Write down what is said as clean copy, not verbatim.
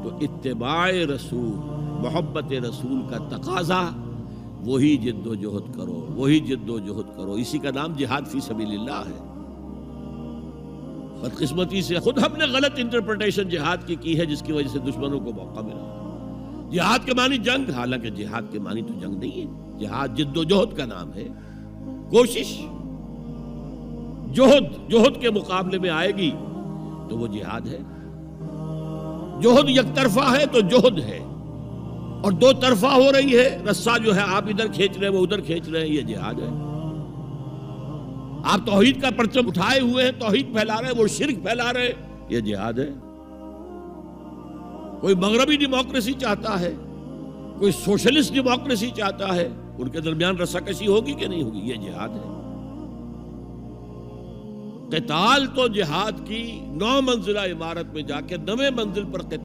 تو اتباع رسول، محبت رسول کا تقاضا، وہی جد و جہد کرو، وہی جد و جہد کرو. اسی کا نام جہاد فی سبیل اللہ ہے. بدقسمتی سے خود ہم نے غلط انٹرپریٹیشن جہاد کی ہے، جس کی وجہ سے دشمنوں کو موقع ملا. جہاد کے معنی جنگ، حالانکہ جہاد کے معنی تو جنگ نہیں ہے. جہاد جد و جہد کا نام ہے، کوشش. جہد کے مقابلے میں آئے گی تو وہ جہاد ہے. جہد یک طرفہ ہے تو جہد ہے، اور دو طرفہ ہو رہی ہے، رسہ جو ہے آپ ادھر کھینچ رہے ہیں وہ ادھر کھینچ رہے ہیں، یہ جہاد ہے. آپ توحید کا پرچم اٹھائے ہوئے ہیں، توحید پھیلا رہے ہیں، وہ شرک پھیلا رہے ہیں، یہ جہاد ہے. کوئی مغربی ڈیموکریسی چاہتا ہے، کوئی سوشلسٹ ڈیموکریسی چاہتا ہے، ان کے درمیان رساکشی ہوگی کہ نہیں ہوگی؟ یہ جہاد ہے. قتال تو جہاد کی 9 منزلہ عمارت میں جا کے 9ویں منزل پر